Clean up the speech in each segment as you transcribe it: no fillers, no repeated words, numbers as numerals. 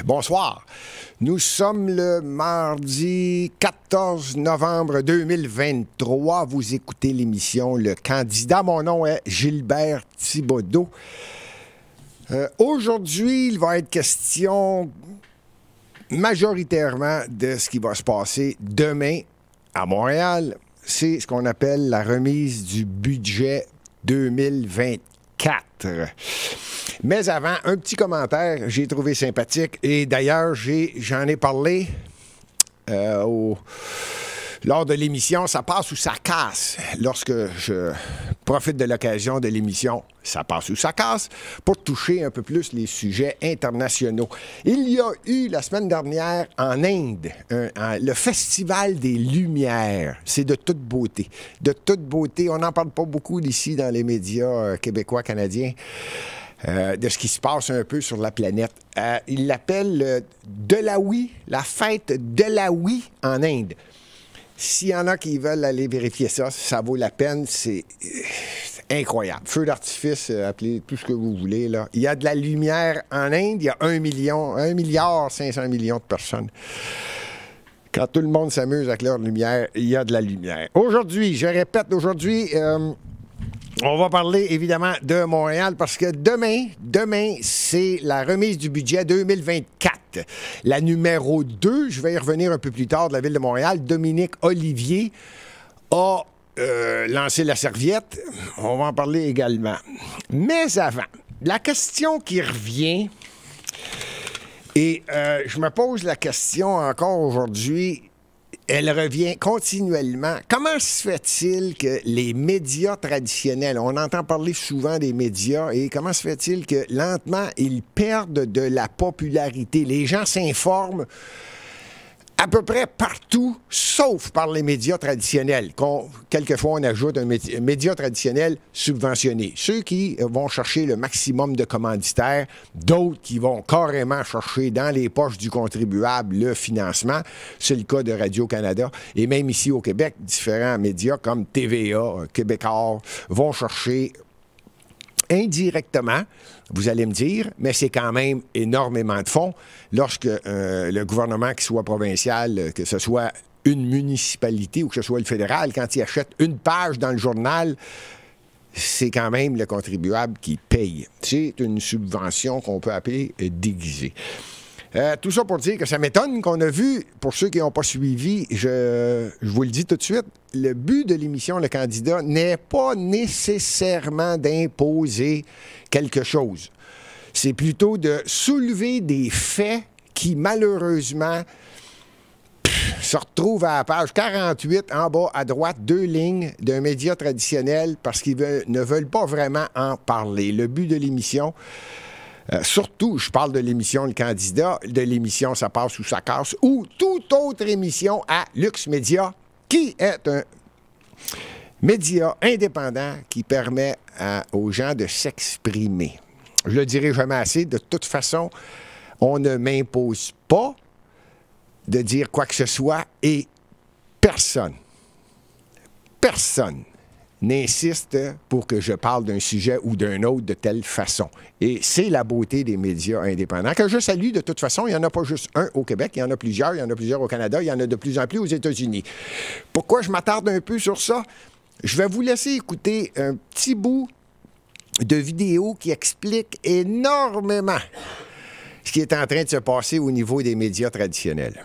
Bonsoir. Nous sommes le mardi 14 novembre 2023. Vous écoutez l'émission Le Candidat. Mon nom est Gilbert Thibodeau. Aujourd'hui, il va être question majoritairement de ce qui va se passer demain à Montréal. C'est ce qu'on appelle la remise du budget 2024. Mais avant, un petit commentaire, j'ai trouvé sympathique. Et d'ailleurs, j'en ai parlé lors de l'émission. Ça passe ou ça casse. Lorsque je profite de l'occasion de l'émission, ça passe ou ça casse, pour toucher un peu plus les sujets internationaux. Il y a eu la semaine dernière en Inde le Festival des Lumières. C'est de toute beauté. De toute beauté. On n'en parle pas beaucoup ici dans les médias québécois, canadiens. De ce qui se passe un peu sur la planète. Il l'appelle Delawi, la fête Delawi en Inde. S'il y en a qui veulent aller vérifier ça, ça vaut la peine. C'est incroyable. Feu d'artifice, appelez tout ce que vous voulez, là. Il y a de la lumière en Inde. Il y a 1 milliard 500 millions de personnes. Quand tout le monde s'amuse avec leur lumière, il y a de la lumière. Aujourd'hui, je répète, on va parler évidemment de Montréal parce que demain, c'est la remise du budget 2024. La numéro 2, je vais y revenir un peu plus tard, de la Ville de Montréal, Dominique Olivier a lancé la serviette. On va en parler également. Mais avant, la question qui revient, et je me pose la question encore aujourd'hui, elle revient continuellement. Comment se fait-il que les médias traditionnels, on entend parler souvent des médias, et comment se fait-il que lentement, ils perdent de la popularité? Les gens s'informent à peu près partout, sauf par les médias traditionnels. Quelquefois, on ajoute un média traditionnel subventionné. Ceux qui vont chercher le maximum de commanditaires, d'autres qui vont carrément chercher dans les poches du contribuable le financement. C'est le cas de Radio-Canada. Et même ici au Québec, différents médias comme TVA, Québécois vont chercher indirectement, vous allez me dire, mais c'est quand même énormément de fonds lorsque le gouvernement, qu'il soit provincial, que ce soit une municipalité ou que ce soit le fédéral, quand il achète une page dans le journal, c'est quand même le contribuable qui paye. C'est une subvention qu'on peut appeler déguisée. Tout ça pour dire que ça m'étonne qu'on a vu, pour ceux qui n'ont pas suivi, je vous le dis tout de suite, le but de l'émission Le Candidat n'est pas nécessairement d'imposer quelque chose. C'est plutôt de soulever des faits qui, malheureusement, se retrouvent à la page 48, en bas à droite, 2 lignes d'un média traditionnel parce qu'ils ne veulent pas vraiment en parler. Le but de l'émission... surtout, je parle de l'émission Le Candidat, de l'émission Ça passe ou ça casse, ou toute autre émission à Lux Média, qui est un média indépendant qui permet aux gens de s'exprimer. Je le dirai jamais assez, de toute façon, on ne m'impose pas de dire quoi que ce soit et personne n'insiste pour que je parle d'un sujet ou d'un autre de telle façon. Et c'est la beauté des médias indépendants, que je salue de toute façon. Il n'y en a pas juste un au Québec, il y en a plusieurs. Il y en a plusieurs au Canada, il y en a de plus en plus aux États-Unis. Pourquoi je m'attarde un peu sur ça? Je vais vous laisser écouter un petit bout de vidéo qui explique énormément ce qui est en train de se passer au niveau des médias traditionnels.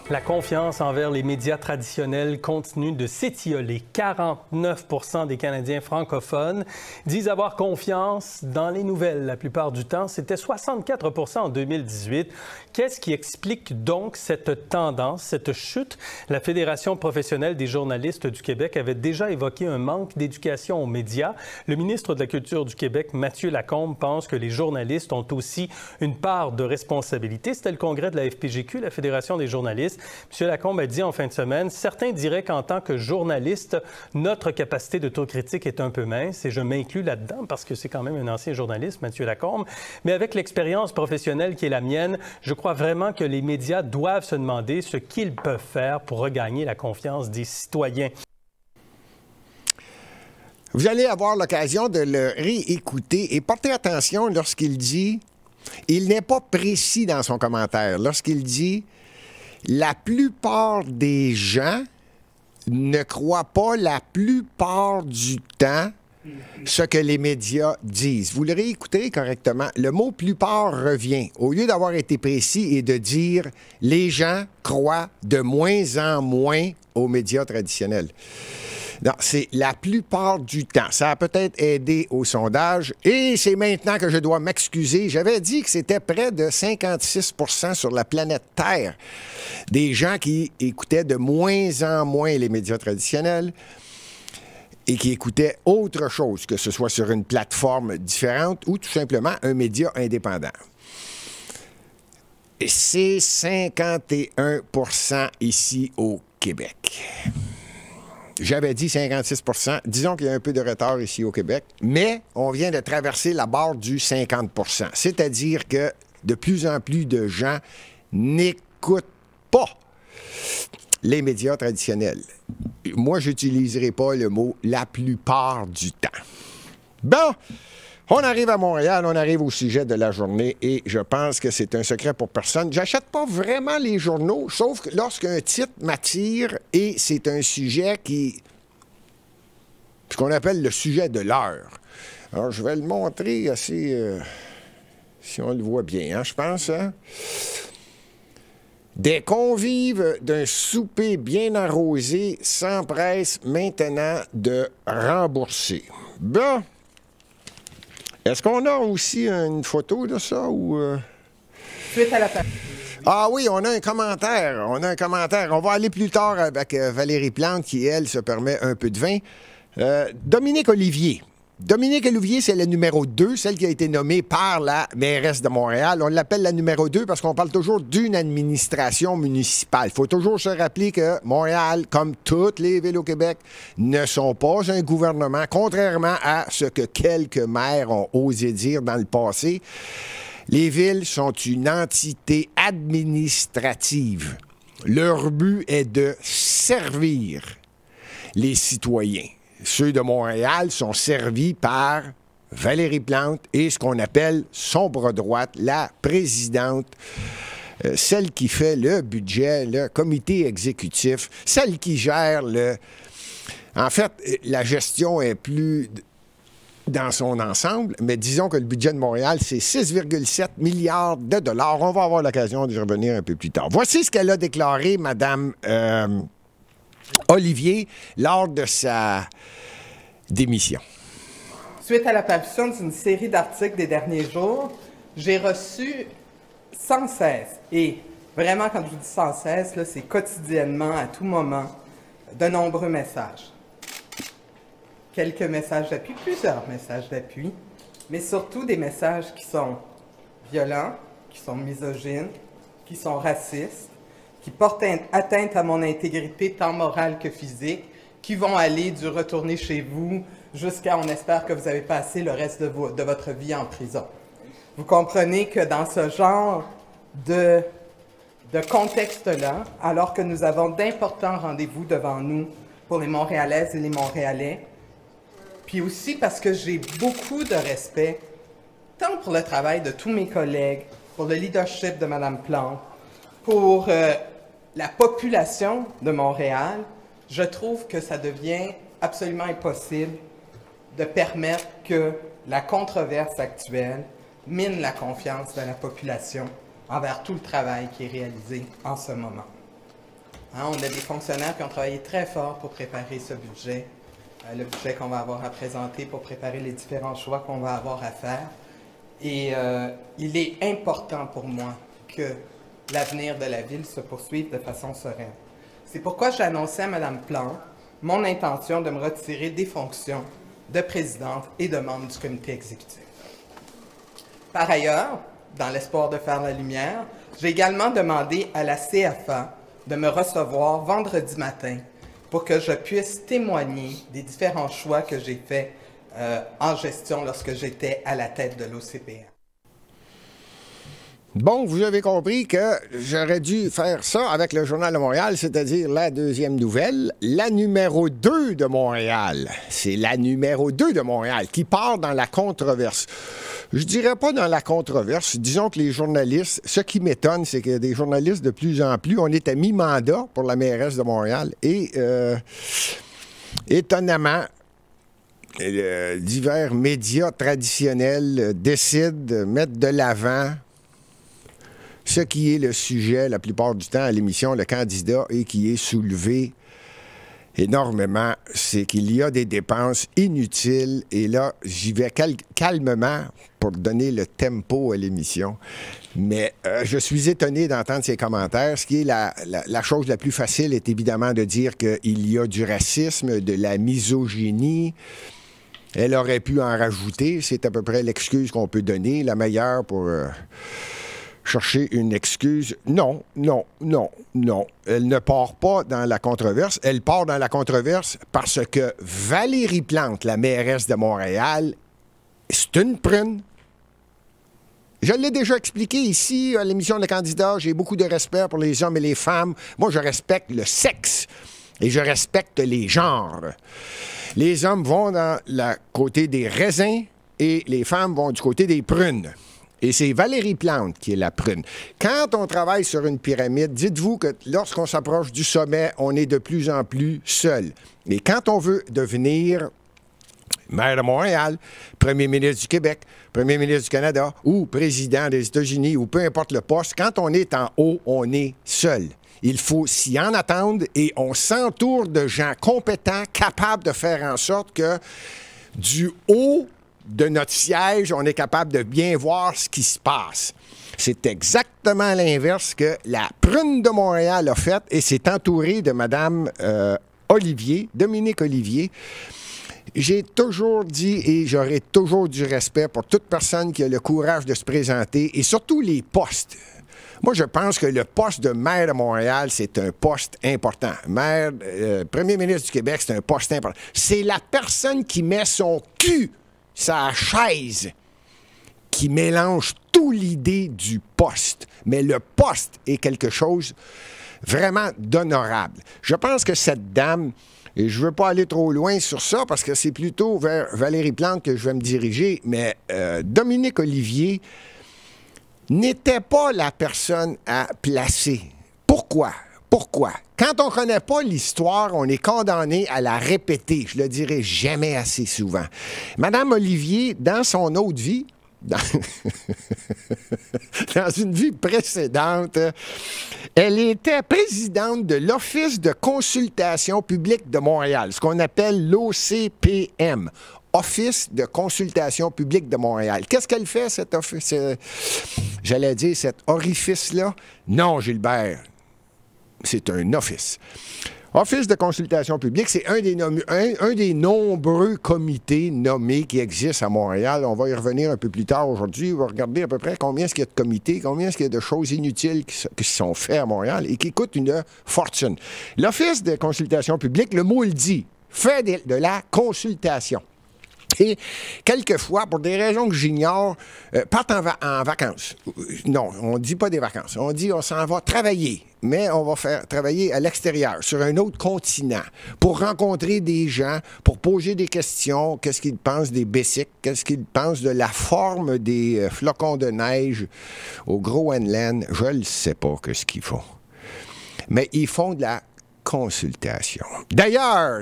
La confiance envers les médias traditionnels continue de s'étioler. 49 % des Canadiens francophones disent avoir confiance dans les nouvelles. La plupart du temps, c'était 64 % en 2018. Qu'est-ce qui explique donc cette tendance, cette chute? La Fédération professionnelle des journalistes du Québec avait déjà évoqué un manque d'éducation aux médias. Le ministre de la Culture du Québec, Mathieu Lacombe, pense que les journalistes ont aussi une part de responsabilité. C'était le congrès de la FPGQ, la Fédération des journalistes. M. Lacombe a dit en fin de semaine, certains diraient qu'en tant que journaliste, notre capacité d'autocritique est un peu mince, et je m'inclus là-dedans parce que c'est quand même un ancien journaliste, M. Lacombe. Mais avec l'expérience professionnelle qui est la mienne, je crois vraiment que les médias doivent se demander ce qu'ils peuvent faire pour regagner la confiance des citoyens. Vous allez avoir l'occasion de le réécouter et portez attention lorsqu'il dit Il n'est pas précis dans son commentaire lorsqu'il dit « La plupart des gens ne croient pas la plupart du temps ce que les médias disent. » Vous le réécoutez correctement. Le mot « plupart » revient. Au lieu d'avoir été précis et de dire « Les gens croient de moins en moins aux médias traditionnels ». Non, c'est la plupart du temps. Ça a peut-être aidé au sondage et c'est maintenant que je dois m'excuser. J'avais dit que c'était près de 56 % sur la planète Terre des gens qui écoutaient de moins en moins les médias traditionnels et qui écoutaient autre chose, que ce soit sur une plateforme différente ou tout simplement un média indépendant. Et c'est 51 % ici au Québec. J'avais dit 56 %. Disons qu'il y a un peu de retard ici au Québec, mais on vient de traverser la barre du 50 %. C'est-à-dire que de plus en plus de gens n'écoutent pas les médias traditionnels. Moi, je n'utiliserai pas le mot « la plupart du temps ». Bon, on arrive à Montréal, on arrive au sujet de la journée et je pense que c'est un secret pour personne. J'achète pas vraiment les journaux, sauf que lorsqu'un titre m'attire et c'est un sujet ce qu'on appelle le sujet de l'heure. Alors, je vais le montrer assez, si on le voit bien, hein, je pense. Hein? Des convives d'un souper bien arrosé s'empressent maintenant de rembourser. Bon. Est-ce qu'on a aussi une photo de ça ou... Suite à la page. Ah oui, on a un commentaire. On va aller plus tard avec Valérie Plante qui, elle, se permet un peu de vin. Dominique Olivier. Dominique Olivier, c'est le numéro 2, celle qui a été nommée par la mairesse de Montréal. On l'appelle la numéro 2 parce qu'on parle toujours d'une administration municipale. Il faut toujours se rappeler que Montréal, comme toutes les villes au Québec, ne sont pas un gouvernement, contrairement à ce que quelques maires ont osé dire dans le passé. Les villes sont une entité administrative. Leur but est de servir les citoyens. Ceux de Montréal sont servis par Valérie Plante et ce qu'on appelle son bras droit, la présidente, celle qui fait le budget, le comité exécutif, celle qui gère le... En fait, la gestion est plus dans son ensemble, mais disons que le budget de Montréal, c'est 6,7 milliards de dollars. On va avoir l'occasion d'y revenir un peu plus tard. Voici ce qu'elle a déclaré, Mme Olivier, lors de sa démission. Suite à la parution d'une série d'articles des derniers jours, j'ai reçu sans cesse, et vraiment quand je vous dis sans cesse, là, c'est quotidiennement, à tout moment, de nombreux messages. Quelques messages d'appui, plusieurs messages d'appui, mais surtout des messages qui sont violents, qui sont misogynes, qui sont racistes, qui portent atteinte à mon intégrité tant morale que physique, qui vont aller du retourner chez vous jusqu'à on espère que vous avez passé le reste de votre vie en prison. Vous comprenez que dans ce genre de contexte-là, alors que nous avons d'importants rendez-vous devant nous pour les Montréalaises et les Montréalais, puis aussi parce que j'ai beaucoup de respect, tant pour le travail de tous mes collègues, pour le leadership de Mme Plante, pour la population de Montréal, je trouve que ça devient absolument impossible de permettre que la controverse actuelle mine la confiance de la population envers tout le travail qui est réalisé en ce moment. Hein, on a des fonctionnaires qui ont travaillé très fort pour préparer ce budget, le budget qu'on va avoir à présenter, pour préparer les différents choix qu'on va avoir à faire. Et il est important pour moi que l'avenir de la ville se poursuive de façon sereine. C'est pourquoi j'ai annoncé à Mme Plante mon intention de me retirer des fonctions de présidente et de membre du comité exécutif. Par ailleurs, dans l'espoir de faire la lumière, j'ai également demandé à la CFA de me recevoir vendredi matin pour que je puisse témoigner des différents choix que j'ai faits en gestion lorsque j'étais à la tête de l'OCPM. Bon, vous avez compris que j'aurais dû faire ça avec le Journal de Montréal, c'est-à-dire la deuxième nouvelle, la numéro 2 de Montréal. C'est la numéro 2 de Montréal qui part dans la controverse. Je dirais pas dans la controverse. Disons que les journalistes, ce qui m'étonne, c'est qu'il y a des journalistes de plus en plus. On est à mi-mandat pour la mairesse de Montréal et étonnamment, divers médias traditionnels décident de mettre de l'avant ce qui est le sujet la plupart du temps à l'émission, le candidat, et qui est soulevé énormément, c'est qu'il y a des dépenses inutiles. Et là, j'y vais calmement pour donner le tempo à l'émission. Mais je suis étonné d'entendre ces commentaires. Ce qui est la chose la plus facile est évidemment de dire qu'il y a du racisme, de la misogynie. Elle aurait pu en rajouter. C'est à peu près l'excuse qu'on peut donner, la meilleure pour chercher une excuse. Non. Elle ne part pas dans la controverse. Elle part dans la controverse parce que Valérie Plante, la mairesse de Montréal, c'est une prune. Je l'ai déjà expliqué ici à l'émission Le Candidat. J'ai beaucoup de respect pour les hommes et les femmes. Moi, je respecte le sexe et je respecte les genres. Les hommes vont dans le côté des raisins et les femmes vont du côté des prunes. Et c'est Valérie Plante qui est la prune. Quand on travaille sur une pyramide, dites-vous que lorsqu'on s'approche du sommet, on est de plus en plus seul. Et quand on veut devenir maire de Montréal, premier ministre du Québec, premier ministre du Canada ou président des États-Unis ou peu importe le poste, quand on est en haut, on est seul. Il faut s'y en attendre et on s'entoure de gens compétents, capables de faire en sorte que du haut de notre siège, on est capable de bien voir ce qui se passe. C'est exactement l'inverse que la prune de Montréal a fait et s'est entourée de Mme Dominique Olivier. J'ai toujours dit et j'aurai toujours du respect pour toute personne qui a le courage de se présenter et surtout les postes. Moi, je pense que le poste de maire de Montréal, c'est un poste important. Maire, premier ministre du Québec, c'est un poste important. C'est la personne qui met son cul sa chaise qui mélange toute l'idée du poste. Mais le poste est quelque chose vraiment d'honorable. Je pense que cette dame, et je ne veux pas aller trop loin sur ça parce que c'est plutôt vers Valérie Plante que je vais me diriger, mais Dominique Olivier n'était pas la personne à placer. Pourquoi? Quand on ne connaît pas l'histoire, on est condamné à la répéter. Je le dirai jamais assez souvent. Madame Olivier, dans son autre vie, dans une vie précédente, elle était présidente de l'Office de consultation publique de Montréal, ce qu'on appelle l'OCPM. Office de consultation publique de Montréal. Qu'est-ce qu'elle fait, cet office? J'allais dire cet orifice-là? Non, Gilbert. C'est un office. Office de consultation publique, c'est un des nombreux comités nommés qui existent à Montréal. On va y revenir un peu plus tard aujourd'hui. On va regarder à peu près combien est-ce qu'il y a de comités, combien est-ce qu'il y a de choses inutiles qui sont faites à Montréal et qui coûtent une fortune. L'Office de consultation publique, le mot le dit, fait de la consultation. Et quelquefois, pour des raisons que j'ignore, partent en vacances. Non, on ne dit pas des vacances. On dit on s'en va travailler. Mais on va faire travailler à l'extérieur, sur un autre continent, pour rencontrer des gens, pour poser des questions. Qu'est-ce qu'ils pensent des Bessics? Qu'est-ce qu'ils pensent de la forme des flocons de neige au Groenland? Je ne sais pas ce qu'ils font. Mais ils font de la consultation. D'ailleurs,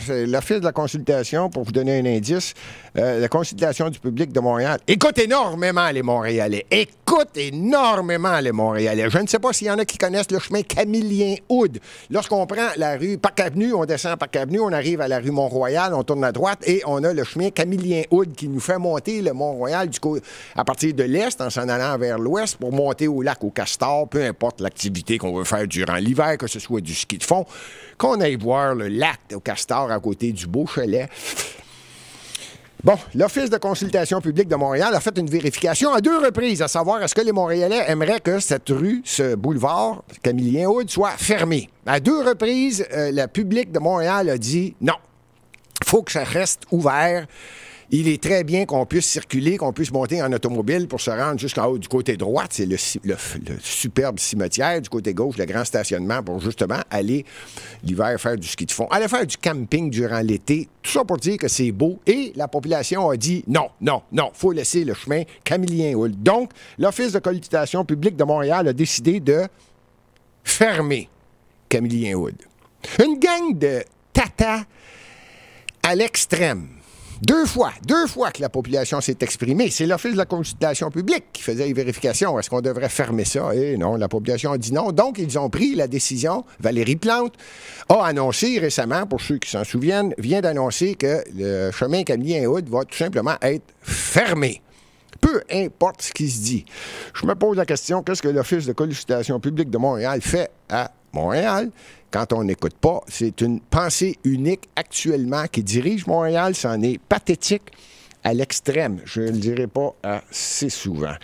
l'Office de la consultation, pour vous donner un indice, la consultation du public de Montréal écoute énormément les Montréalais. Je ne sais pas s'il y en a qui connaissent le chemin Camillien-Hood. Lorsqu'on prend la rue Parc Avenue, on descend Parc Avenue, on arrive à la rue Mont-Royal, on tourne à droite et on a le chemin Camillien-Hood qui nous fait monter le Mont-Royal à partir de l'est en s'en allant vers l'ouest pour monter au lac au Castor, peu importe l'activité qu'on veut faire durant l'hiver, que ce soit du ski de fond, qu'on aille voir le lac au Castor à côté du Beau-Chalet. Bon, l'Office de consultation publique de Montréal a fait une vérification à 2 reprises, à savoir est-ce que les Montréalais aimeraient que cette rue, ce boulevard, Camillien-Hood, soit fermé. À 2 reprises, le public de Montréal a dit non. Il faut que ça reste ouvert. il est très bien qu'on puisse circuler, qu'on puisse monter en automobile pour se rendre jusqu'en haut du côté droit. C'est le superbe cimetière. Du côté gauche, le grand stationnement pour justement aller l'hiver faire du ski de fond. Aller faire du camping durant l'été. Tout ça pour dire que c'est beau. Et la population a dit non, non, non, il faut laisser le chemin Camillien-Houle. Donc, l'Office de consultation publique de Montréal a décidé de fermer Camillien-Houle. Une gang de tata à l'extrême. Deux fois que la population s'est exprimée. C'est l'Office de la consultation publique qui faisait les vérifications. Est-ce qu'on devrait fermer ça? Et non, la population a dit non. Donc, ils ont pris la décision. Valérie Plante a annoncé récemment, pour ceux qui s'en souviennent, vient d'annoncer que le chemin Camillien-Houle va tout simplement être fermé. Peu importe ce qui se dit. Je me pose la question, qu'est-ce que l'Office de consultation publique de Montréal fait à Montréal quand on n'écoute pas? C'est une pensée unique actuellement qui dirige Montréal. C'en est pathétique à l'extrême. Je ne le dirai pas assez souvent.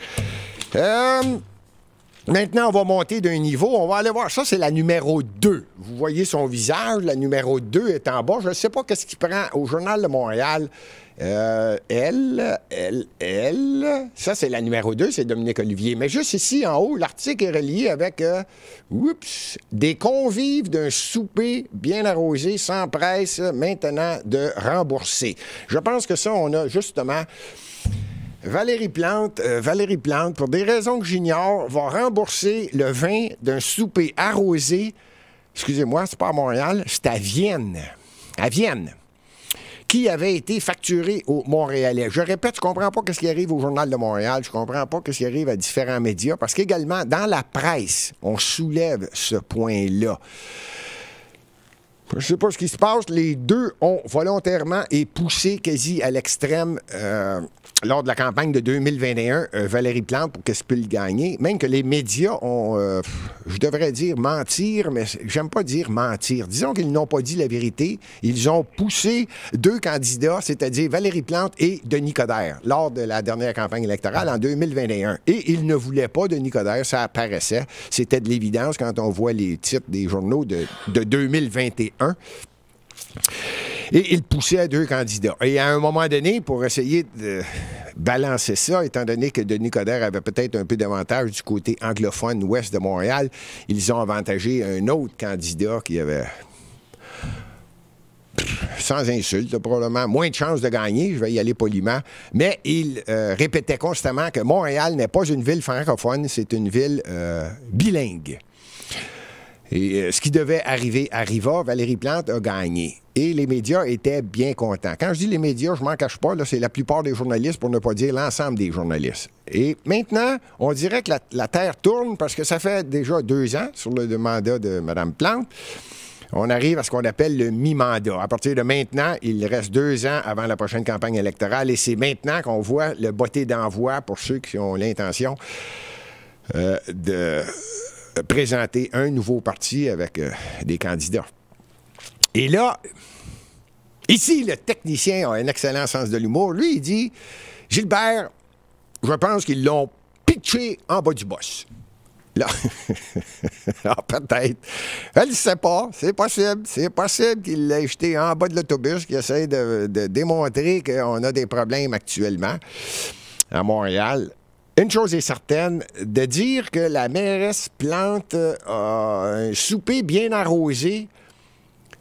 Maintenant, on va monter d'un niveau. On va aller voir. Ça, c'est la numéro 2. Vous voyez son visage. La numéro 2 est en bas. Je ne sais pas qu'est-ce qu'il prend au Journal de Montréal. Ça, c'est la numéro 2, c'est Dominique Olivier. Mais juste ici, en haut, l'article est relié avec des convives d'un souper bien arrosé, sans presse, maintenant de rembourser. Je pense que ça, on a justement... Valérie Plante, pour des raisons que j'ignore, va rembourser le vin d'un souper arrosé. Excusez-moi, c'est pas à Montréal, c'est à Vienne. À Vienne. Qui avait été facturé aux Montréalais. Je répète, je ne comprends pas ce qui arrive au Journal de Montréal, je ne comprends pas ce qui arrive à différents médias, parce qu'également, dans la presse, on soulève ce point-là. Je ne sais pas ce qui se passe, les deux ont volontairement et poussé quasi à l'extrême lors de la campagne de 2021, Valérie Plante, pour qu'elle puisse le gagner. Même que les médias ont, je devrais dire mentir, mais j'aime pas dire mentir. Disons qu'ils n'ont pas dit la vérité. Ils ont poussé deux candidats, c'est-à-dire Valérie Plante et Denis Coderre, lors de la dernière campagne électorale en 2021. Et ils ne voulaient pas Denis Coderre, ça apparaissait. C'était de l'évidence quand on voit les titres des journaux de 2021. Et il poussait à deux candidats. Et à un moment donné, pour essayer de balancer ça, étant donné que Denis Coderre avait peut-être un peu d'avantage du côté anglophone ouest de Montréal, ils ont avantagé un autre candidat qui avait, sans insulte, probablement moins de chances de gagner, je vais y aller poliment, mais il répétait constamment que Montréal n'est pas une ville francophone, c'est une ville bilingue. Et ce qui devait arriver arriva. Valérie Plante a gagné. Et les médias étaient bien contents. Quand je dis les médias, je m'en cache pas, là, c'est la plupart des journalistes, pour ne pas dire l'ensemble des journalistes. Et maintenant, on dirait que la Terre tourne parce que ça fait déjà 2 ans, sur le mandat de Mme Plante, on arrive à ce qu'on appelle le mi-mandat. À partir de maintenant, il reste 2 ans avant la prochaine campagne électorale. Et c'est maintenant qu'on voit le botté d'envoi pour ceux qui ont l'intention de présenter un nouveau parti avec des candidats. Et là, ici, le technicien a un excellent sens de l'humour. Lui, il dit, Gilbert, je pense qu'ils l'ont pitché en bas du boss. Là, alors, peut-être. Elle ne sait pas. C'est possible. C'est possible qu'il l'ait jeté en bas de l'autobus, qu'il essaie de démontrer qu'on a des problèmes actuellement à Montréal. Une chose est certaine, de dire que la mairesse Plante a un souper bien arrosé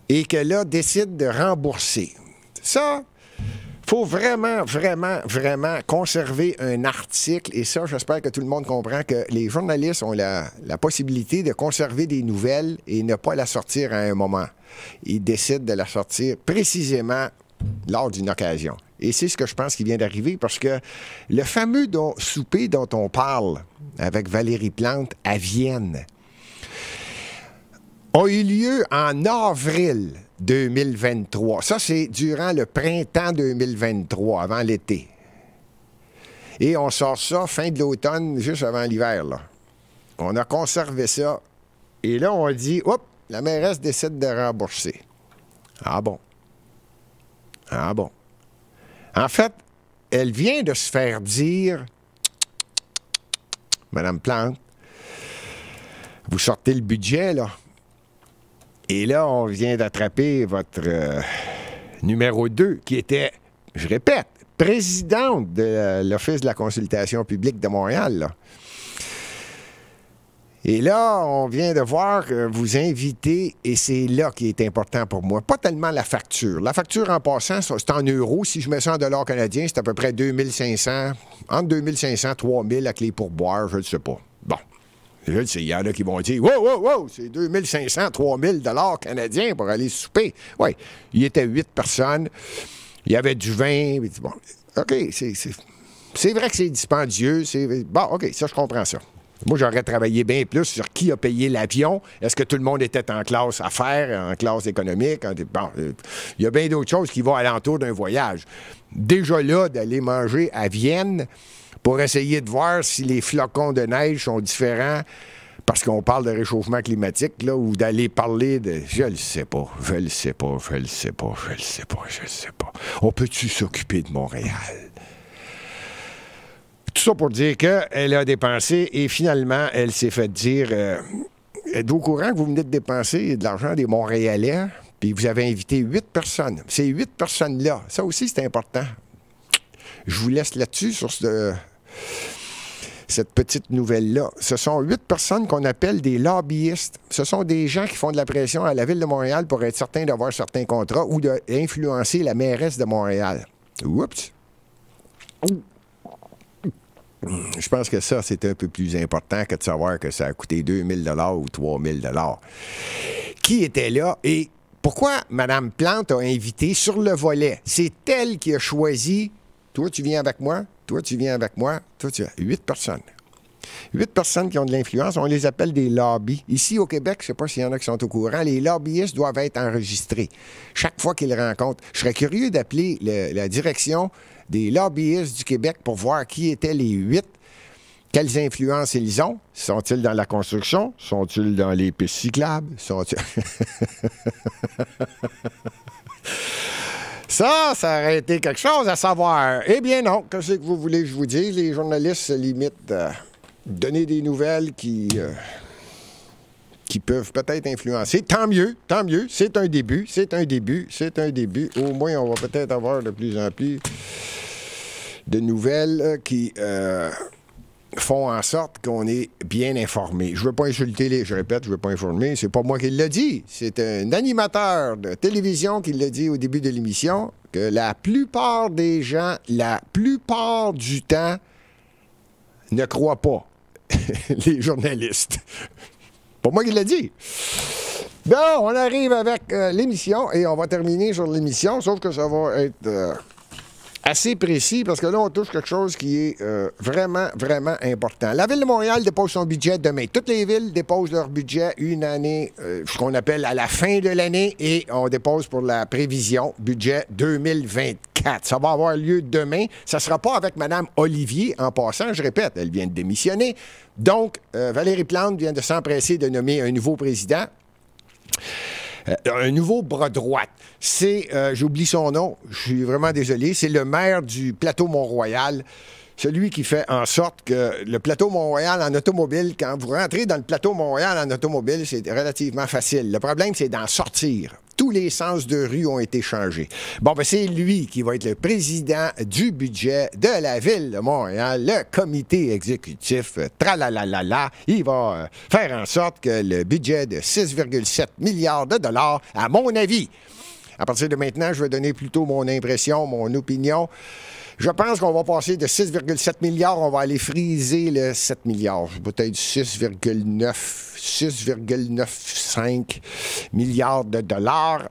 et que là, décide de rembourser. Ça, il faut vraiment, vraiment, vraiment conserver un article. Et ça, j'espère que tout le monde comprend que les journalistes ont la possibilité de conserver des nouvelles et ne pas la sortir à un moment. Ils décident de la sortir précisément lors d'une occasion. Et c'est ce que je pense qui vient d'arriver, parce que le fameux souper dont on parle avec Valérie Plante à Vienne a eu lieu en avril 2023. Ça, c'est durant le printemps 2023, avant l'été. Et on sort ça fin de l'automne, juste avant l'hiver, là. On a conservé ça. Et là, on dit, hop, la mairesse décide de rembourser. Ah bon? Ah bon? En fait, elle vient de se faire dire, Madame Plante, vous sortez le budget, là. Et là, on vient d'attraper votre numéro 2, qui était, je répète, présidente de l'Office de la consultation publique de Montréal, là. Et là, on vient de voir vous inviter, et c'est là qui est important pour moi. Pas tellement la facture. La facture, en passant, c'est en euros. Si je mets ça en dollars canadiens, c'est à peu près 2500, entre 2500 et 3000 avec les pourboires, je ne sais pas. Bon. Je le sais, il y en a qui vont dire « Wow, wow, wow, c'est 2500, 3000 dollars canadiens pour aller souper. » Oui, il était 8 personnes. Il y avait du vin. Bon, OK, c'est vrai que c'est dispendieux. Bon, OK, ça, je comprends ça. Moi, j'aurais travaillé bien plus sur qui a payé l'avion. Est-ce que tout le monde était en classe affaires, en classe économique? Bon, il y a bien d'autres choses qui vont alentour d'un voyage. Déjà là, d'aller manger à Vienne pour essayer de voir si les flocons de neige sont différents parce qu'on parle de réchauffement climatique, là, ou d'aller parler de... Je le sais pas. On peut-tu s'occuper de Montréal? Tout ça pour dire qu'elle a dépensé et finalement, elle s'est fait dire êtes-vous au courant que vous venez de dépenser de l'argent des Montréalais, puis vous avez invité 8 personnes. Ces 8 personnes-là, ça aussi, c'est important. Je vous laisse là-dessus, sur cette petite nouvelle-là. Ce sont 8 personnes qu'on appelle des lobbyistes. Ce sont des gens qui font de la pression à la Ville de Montréal pour être certains d'avoir certains contrats ou d'influencer la mairesse de Montréal. Oups! Je pense que ça, c'est un peu plus important que de savoir que ça a coûté 2000 $ ou 3000 $. Qui était là et pourquoi Mme Plante a invité sur le volet? C'est elle qui a choisi. Toi, tu viens avec moi. Toi, tu viens avec moi. Toi, tu viens. 8 personnes. 8 personnes qui ont de l'influence. On les appelle des lobbies. Ici, au Québec, je ne sais pas s'il y en a qui sont au courant, les lobbyistes doivent être enregistrés chaque fois qu'ils rencontrent. Je serais curieux d'appeler la direction des lobbyistes du Québec pour voir qui étaient les 8, quelles influences ils ont. Sont-ils dans la construction? Sont-ils dans les pistes cyclables? Ça aurait été quelque chose à savoir. Eh bien non, qu'est-ce que vous voulez que je vous dise? Les journalistes se limitent à donner des nouvelles qui peuvent peut-être influencer. Tant mieux, c'est un début. Au moins, on va peut-être avoir de plus en plus de nouvelles qui font en sorte qu'on est bien informé. Je ne veux pas insulter je veux pas informer, c'est pas moi qui l'ai dit. C'est un animateur de télévision qui l'a dit au début de l'émission, que la plupart des gens, la plupart du temps, ne croient pas les journalistes. Pas moi qui l'ai dit. Bon, on arrive avec l'émission et on va terminer sur l'émission, sauf que ça va être assez précis parce que là, on touche quelque chose qui est vraiment, vraiment important. La Ville de Montréal dépose son budget demain. Toutes les villes déposent leur budget une année, ce qu'on appelle à la fin de l'année, et on dépose pour la prévision budget 2024. Ça va avoir lieu demain. Ça ne sera pas avec Mme Olivier, en passant, je répète, elle vient de démissionner. Donc, Valérie Plante vient de s'empresser de nommer un nouveau président. Un nouveau bras droit. C'est, j'oublie son nom, je suis vraiment désolé, c'est le maire du plateau Mont-Royal, celui qui fait en sorte que le plateau Mont-Royal en automobile, quand vous rentrez dans le plateau Mont-Royal en automobile, c'est relativement facile. Le problème, c'est d'en sortir. Tous les sens de rue ont été changés. Bon, ben c'est lui qui va être le président du budget de la Ville de Montréal, le comité exécutif, tralalala. Il va faire en sorte que le budget de 6,7 milliards de dollars, à mon avis, à partir de maintenant, je vais donner plutôt mon impression, mon opinion. Je pense qu'on va passer de 6,7 milliards, on va aller friser le 7 milliards. Peut-être 6,95 milliards de dollars.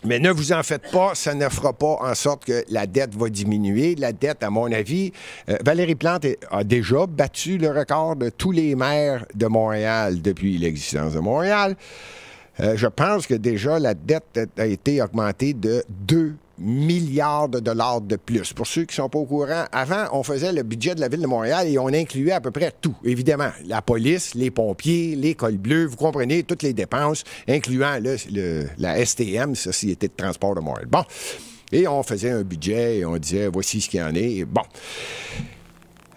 Mais ne vous en faites pas, ça ne fera pas en sorte que la dette va diminuer. La dette, à mon avis, Valérie Plante a déjà battu le record de tous les maires de Montréal depuis l'existence de Montréal. Je pense que déjà la dette a été augmentée de 2 milliards de dollars de plus. Pour ceux qui ne sont pas au courant, avant, on faisait le budget de la Ville de Montréal et on incluait à peu près tout. Évidemment, la police, les pompiers, les cols bleus, vous comprenez, toutes les dépenses, incluant la STM, Société de transport de Montréal. Bon, et on faisait un budget et on disait, voici ce qu'il y en est. Bon.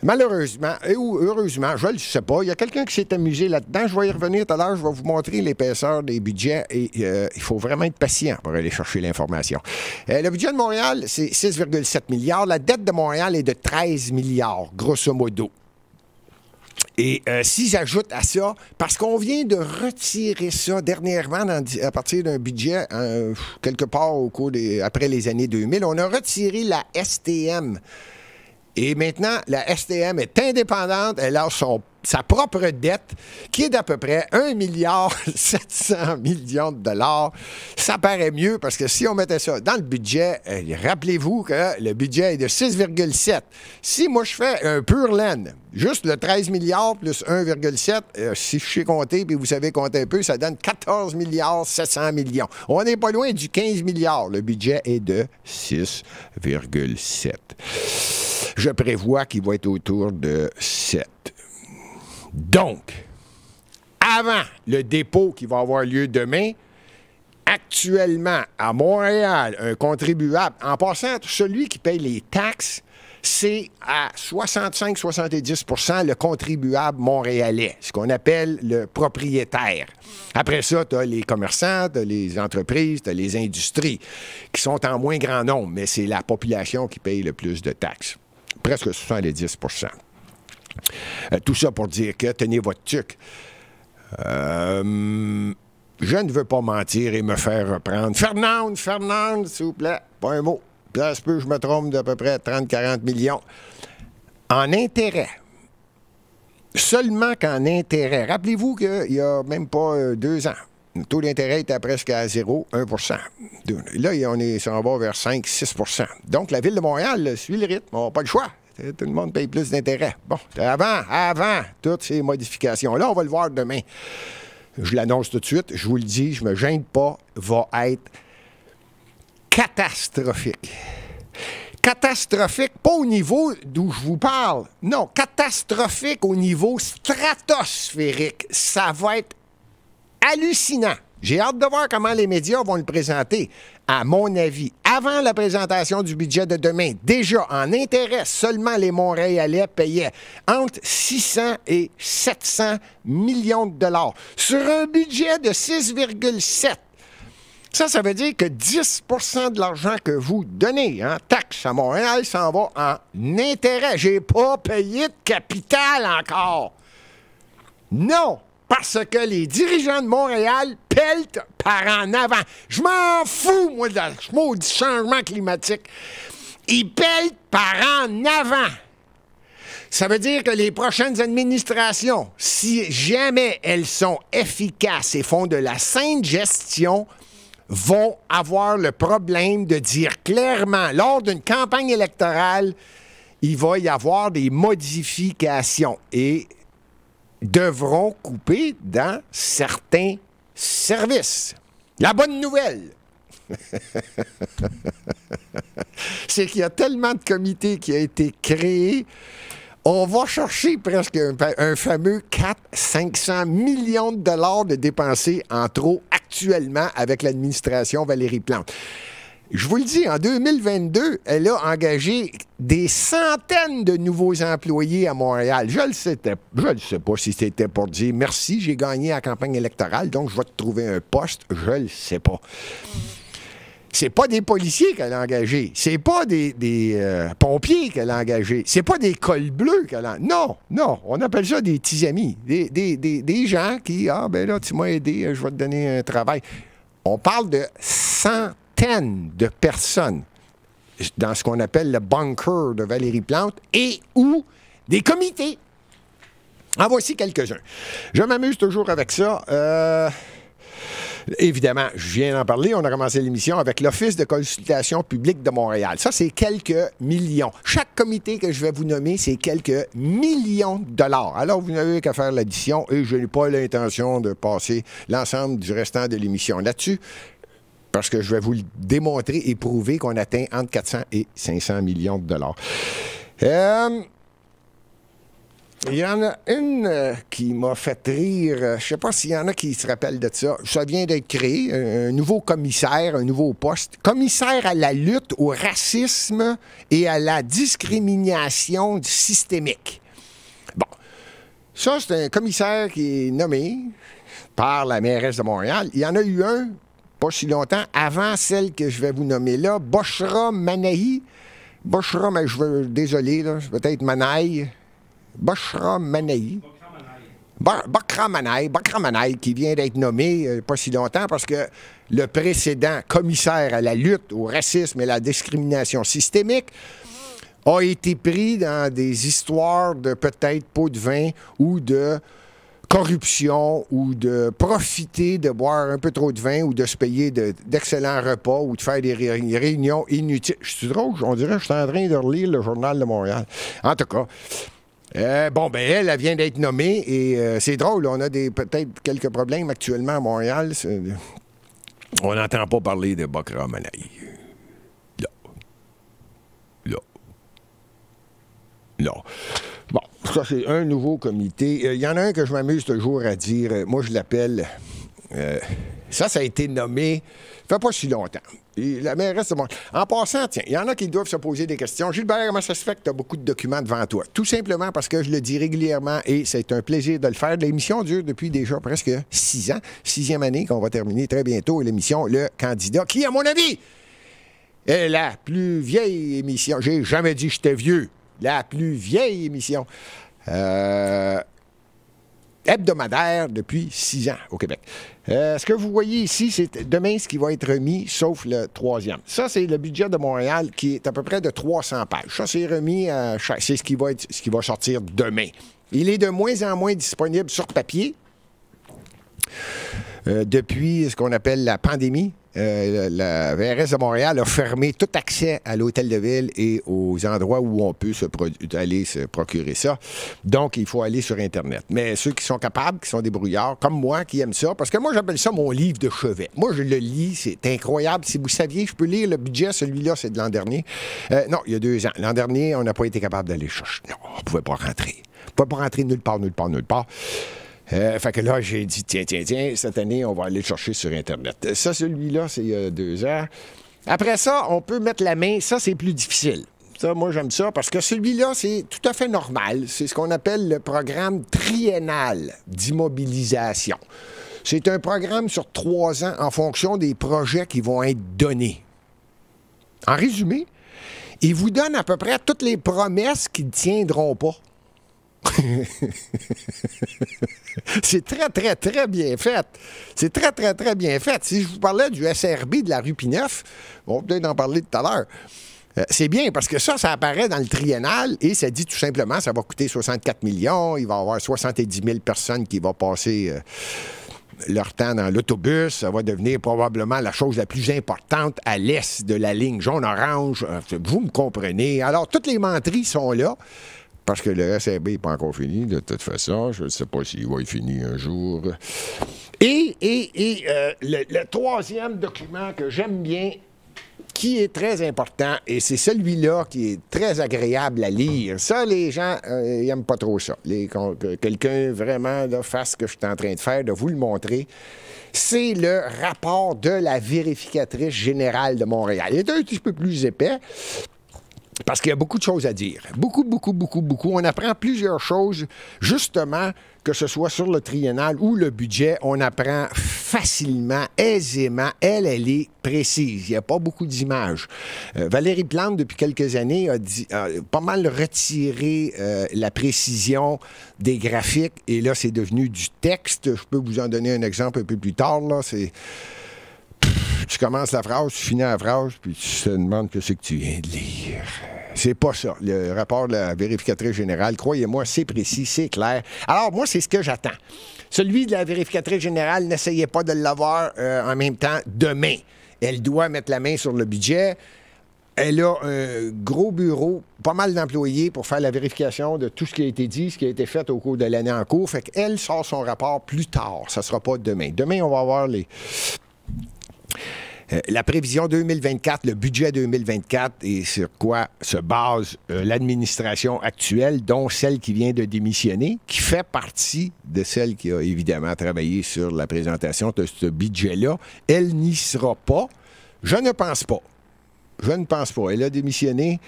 Malheureusement, ou heureusement, je ne le sais pas, il y a quelqu'un qui s'est amusé là-dedans. Je vais y revenir tout à l'heure, je vais vous montrer l'épaisseur des budgets et il faut vraiment être patient pour aller chercher l'information. Le budget de Montréal, c'est 6,7 milliards. La dette de Montréal est de 13 milliards, grosso modo. Et si j'ajoute à ça, parce qu'on vient de retirer ça dernièrement à partir d'un budget, quelque part après les années 2000, on a retiré la STM. Et maintenant, la STM est indépendante. Elle a sa propre dette, qui est d'à peu près 1,7 milliard de dollars. Ça paraît mieux parce que si on mettait ça dans le budget, rappelez-vous que le budget est de 6,7. Si moi, je fais un pur laine, juste le 13 milliards plus 1,7, si je sais compter, puis vous savez compter un peu, ça donne 14 milliards 700 millions. On n'est pas loin du 15 milliards. Le budget est de 6,7. Je prévois qu'il va être autour de 7. Donc, avant le dépôt qui va avoir lieu demain, actuellement, à Montréal, un contribuable, en passant, celui qui paye les taxes, c'est à 65-70 % le contribuable montréalais, ce qu'on appelle le propriétaire. Après ça, tu as les commerçants, tu as les entreprises, tu as les industries, qui sont en moins grand nombre, mais c'est la population qui paye le plus de taxes. Presque 70 %. Tout ça pour dire que, tenez votre tuque, je ne veux pas mentir et me faire reprendre. Fernande, s'il vous plaît, pas un mot. Là, je me trompe d'à peu près 30-40 millions. En intérêt. Seulement qu'en intérêt. Rappelez-vous qu'il n'y a même pas 2 ans. Le taux d'intérêt était presque à 0, 1 %. Là, on s'en va vers 5-6 %. Donc, la Ville de Montréal suit le rythme. On n'a pas le choix. Tout le monde paye plus d'intérêt. Bon, avant toutes ces modifications-là, on va le voir demain. Je l'annonce tout de suite. Je vous le dis, je ne me gêne pas. Va être catastrophique. Catastrophique, pas au niveau d'où je vous parle. Non, catastrophique au niveau stratosphérique. Ça va être hallucinant. J'ai hâte de voir comment les médias vont le présenter. À mon avis, avant la présentation du budget de demain, déjà en intérêt, seulement les Montréalais payaient entre 600 et 700 millions de dollars sur un budget de 6,7. Ça veut dire que 10 % de l'argent que vous donnez en taxes à Montréal s'en va en intérêt. J'ai pas payé de capital encore. Non! Parce que les dirigeants de Montréal peltent par en avant. Je m'en fous, moi, du changement climatique. Ils peltent par en avant. Ça veut dire que les prochaines administrations, si jamais elles sont efficaces et font de la saine gestion, vont avoir le problème de dire clairement, lors d'une campagne électorale, il va y avoir des modifications et devront couper dans certains services. La bonne nouvelle, c'est qu'il y a tellement de comités qui ont été créés, on va chercher presque un fameux 400-500 millions de dollars de dépensés en trop actuellement avec l'administration Valérie Plante. Je vous le dis, en 2022, elle a engagé des centaines de nouveaux employés à Montréal. Je ne sais pas si c'était pour dire merci, j'ai gagné la campagne électorale, donc je vais te trouver un poste. Je ne le sais pas. C'est pas des policiers qu'elle a engagés. C'est pas des pompiers qu'elle a engagés. C'est pas des cols bleus qu'elle a... Non, on appelle ça des petits amis. Des gens qui, là, tu m'as aidé, je vais te donner un travail. On parle de centaines de personnes dans ce qu'on appelle le bunker de Valérie Plante et ou des comités. En voici quelques-uns. Je m'amuse toujours avec ça. Évidemment, je viens d'en parler. On a commencé l'émission avec l'Office de consultation publique de Montréal. Ça, c'est quelques millions. Chaque comité que je vais vous nommer, c'est quelques millions de dollars. Alors, vous n'avez qu'à faire l'addition et je n'ai pas l'intention de passer l'ensemble du restant de l'émission là-dessus parce que je vais vous le démontrer et prouver qu'on atteint entre 400 et 500 millions de dollars. Il y en a une qui m'a fait rire. Je ne sais pas s'il y en a qui se rappellent de ça. Ça vient d'être créé, un nouveau commissaire, un nouveau poste. Commissaire à la lutte au racisme et à la discrimination systémique. Bon, ça, c'est un commissaire qui est nommé par la mairesse de Montréal. Il y en a eu un, pas si longtemps, avant celle que je vais vous nommer là, Boshra Manahi. Boshra, mais désolé, là, peut-être Manaï. Boshra Manahi. Bakra Manaï, qui vient d'être nommé pas si longtemps parce que le précédent commissaire à la lutte au racisme et la discrimination systémique a été pris dans des histoires de peut-être pot de vin ou de corruption ou de profiter de boire un peu trop de vin ou de se payer d'excellents repas ou de faire des réunions inutiles. Je suis drôle, on dirait que je suis en train de relire le Journal de Montréal. En tout cas, elle vient d'être nommée et c'est drôle, on a peut-être quelques problèmes actuellement à Montréal. On n'entend pas parler de Bakra Manaï. Là. Bon, ça, c'est un nouveau comité. Il y en a un que je m'amuse toujours à dire. Moi, je l'appelle... ça a été nommé... Ça fait pas si longtemps. Et la mairesse de Montréal. En passant, tiens, il y en a qui doivent se poser des questions. Gilbert, comment ça se fait que tu as beaucoup de documents devant toi? Tout simplement parce que je le dis régulièrement et c'est un plaisir de le faire. L'émission dure depuis déjà presque 6 ans. 6e année qu'on va terminer très bientôt. L'émission Le Candidat, qui, à mon avis, est la plus vieille émission. J'ai jamais dit que j'étais vieux. La plus vieille émission hebdomadaire depuis 6 ans au Québec. Ce que vous voyez ici, c'est demain ce qui va être remis, sauf le 3e. Ça, c'est le budget de Montréal qui est à peu près de 300 pages. Ça, c'est remis c'est ce qui va sortir demain. Il est de moins en moins disponible sur papier depuis ce qu'on appelle la pandémie. La VRS de Montréal a fermé tout accès à l'hôtel de ville et aux endroits où on peut aller se procurer ça. Donc, il faut aller sur Internet. Mais ceux qui sont capables, qui sont des brouillards, comme moi, qui aiment ça, parce que moi, j'appelle ça mon livre de chevet. Moi, je le lis, c'est incroyable. Si vous saviez, je peux lire le budget, celui-là, c'est de l'an dernier. Non, il y a 2 ans. L'an dernier, on n'a pas été capable d'aller chercher. Non, on ne pouvait pas rentrer. On ne pouvait pas rentrer nulle part. Fait que là, j'ai dit, tiens, cette année, on va aller le chercher sur Internet. Ça, celui-là, c'est il y a 2 ans. Après ça, on peut mettre la main. Ça, c'est plus difficile. Ça, moi, j'aime ça parce que celui-là, c'est tout à fait normal. C'est ce qu'on appelle le programme triennal d'immobilisation. C'est un programme sur 3 ans en fonction des projets qui vont être donnés. En résumé, il vous donne à peu près toutes les promesses qui ne tiendront pas. C'est très, très, très bien fait. C'est très, très, très bien fait. Si je vous parlais du SRB de la rue Pineuf, on va peut-être en parler tout à l'heure. C'est bien parce que ça apparaît dans le triennal et ça dit tout simplement ça va coûter 64 millions, il va y avoir 70 000 personnes qui vont passer leur temps dans l'autobus. Ça va devenir probablement la chose la plus importante à l'est de la ligne jaune-orange. Vous me comprenez. Alors, toutes les menteries sont là. Parce que le SRB n'est pas encore fini, de toute façon. Je ne sais pas s'il va être fini un jour. Et le 3e document que j'aime bien, qui est très important, et c'est celui-là qui est très agréable à lire. Ça, les gens n'aiment pas trop ça. Que quelqu'un vraiment là, fasse ce que je suis en train de faire, de vous le montrer. C'est le rapport de la vérificatrice générale de Montréal. Il est un petit peu plus épais. Parce qu'il y a beaucoup de choses à dire. Beaucoup. On apprend plusieurs choses, justement, que ce soit sur le triennal ou le budget, on apprend facilement, aisément. Elle est précise. Il n'y a pas beaucoup d'images. Valérie Plante, depuis quelques années, a pas mal retiré la précision des graphiques. Et là, c'est devenu du texte. Je peux vous en donner un exemple un peu plus tard. Là, c'est... Tu commences la phrase, tu finis la phrase, puis tu te demandes ce que tu viens de lire. C'est pas ça. Le rapport de la vérificatrice générale, croyez-moi, c'est précis, c'est clair. Alors, moi, c'est ce que j'attends. Celui de la vérificatrice générale, n'essayez pas de l'avoir en même temps demain. Elle doit mettre la main sur le budget. Elle a un gros bureau, pas mal d'employés pour faire la vérification de tout ce qui a été dit, ce qui a été fait au cours de l'année en cours. Fait qu'elle sort son rapport plus tard. Ça sera pas demain. Demain, on va avoir La prévision 2024, le budget 2024 et sur quoi se base l'administration actuelle, dont celle qui vient de démissionner, qui fait partie de celle qui a évidemment travaillé sur la présentation de ce budget-là. Elle n'y sera pas. Je ne pense pas. Je ne pense pas. Elle a démissionné.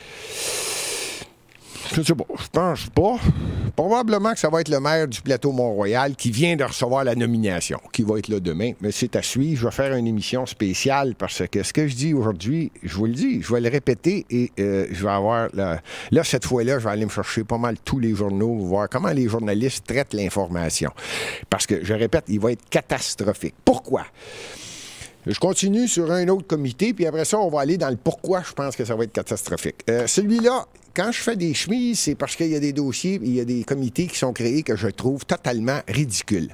Je ne sais pas. Je pense pas. Probablement que ça va être le maire du plateau Mont-Royal qui vient de recevoir la nomination, qui va être là demain. Mais c'est à suivre. Je vais faire une émission spéciale parce que ce que je dis aujourd'hui, je vous le dis, je vais le répéter et je vais avoir... Là, cette fois-là, je vais aller me chercher pas mal tous les journaux, voir comment les journalistes traitent l'information. Parce que, je répète, il va être catastrophique. Pourquoi? Je continue sur un autre comité, puis après ça, on va aller dans le pourquoi je pense que ça va être catastrophique. Celui-là, quand je fais des chemises, c'est parce qu'il y a des dossiers, il y a des comités qui sont créés que je trouve totalement ridicules.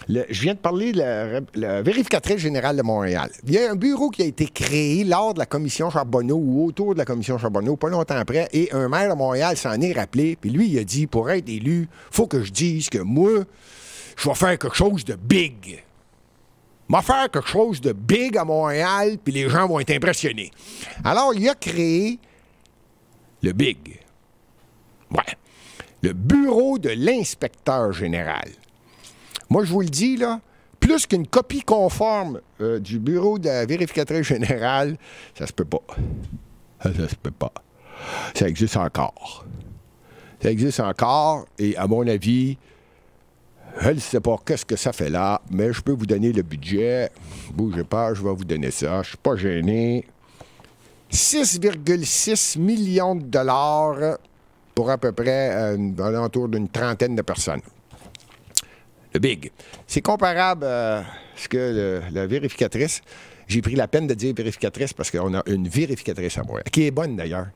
Je viens de parler de la vérificatrice générale de Montréal. Il y a un bureau qui a été créé lors de la commission Charbonneau ou autour de la commission Charbonneau, pas longtemps après, et un maire de Montréal s'en est rappelé, puis lui, il a dit, pour être élu, il faut que je dise que moi, je vais faire quelque chose de big. On va faire quelque chose de big à Montréal, puis les gens vont être impressionnés. Alors, il a créé le BIG. Ouais. Le Bureau de l'inspecteur général. Moi, je vous le dis, là, plus qu'une copie conforme du Bureau de la vérificatrice générale, ça se peut pas. Ça se peut pas. Ça existe encore. Ça existe encore, et à mon avis... Je ne sais pas qu'est-ce que ça fait là, mais je peux vous donner le budget. Bougez pas, je vais vous donner ça. Je ne suis pas gêné. 6,6 millions de dollars pour à peu près alentour d'une trentaine de personnes. Le BIG. C'est comparable à ce que la vérificatrice... J'ai pris la peine de dire vérificatrice parce qu'on a une vérificatrice à Montréal, qui est bonne d'ailleurs.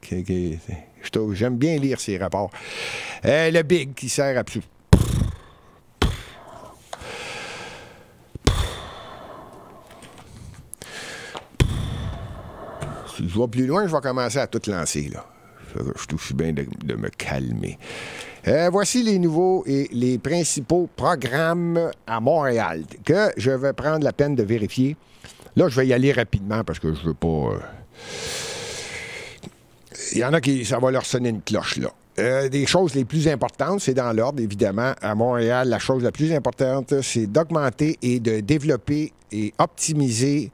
J'aime bien lire ses rapports. Le BIG qui sert absolument... Si je vais plus loin, je vais commencer à tout lancer, là. Je suis bien de me calmer. Voici les nouveaux et les principaux programmes à Montréal que je vais prendre la peine de vérifier. Là, je vais y aller rapidement parce que je veux pas... Il y en a qui... Ça va leur sonner une cloche, là. Des choses les plus importantes, c'est dans l'ordre, évidemment. À Montréal, la chose la plus importante, c'est d'augmenter et de développer et optimiser...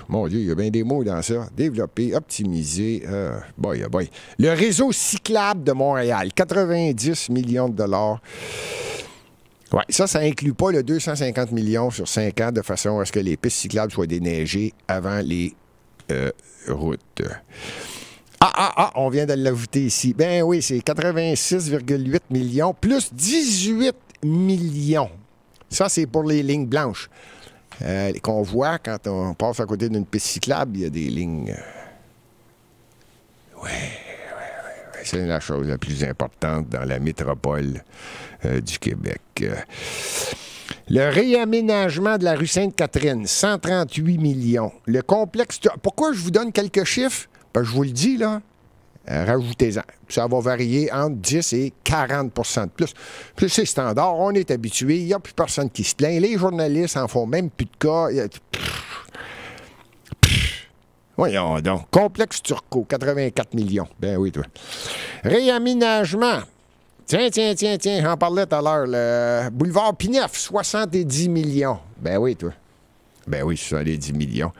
Mon Dieu, il y a bien des mots dans ça. Développer, optimiser, boy. Le réseau cyclable de Montréal, 90 millions de dollars. Ouais, ça inclut pas le 250 millions sur 5 ans de façon à ce que les pistes cyclables soient déneigées avant les routes. On vient de l'ajouter ici. Ben oui, c'est 86,8 millions plus 18 millions. Ça, c'est pour les lignes blanches. Qu'on voit quand on passe à côté d'une piste cyclable, il y a des lignes. Oui. C'est la chose la plus importante dans la métropole du Québec. Le réaménagement de la rue Sainte-Catherine, 138 millions. Le complexe... Pourquoi je vous donne quelques chiffres? Parce que je vous le dis, là. Rajoutez-en. Ça va varier entre 10 et 40 de plus. Puis c'est standard, on est habitué, il n'y a plus personne qui se plaint. Les journalistes en font même plus de cas. Voyons donc. Complexe Turco, 84 millions. Ben oui, toi. Réaménagement. Tiens, j'en parlais tout à l'heure. Le boulevard Pineuf, 70 millions. Ben oui, toi. Ben oui, 70 millions.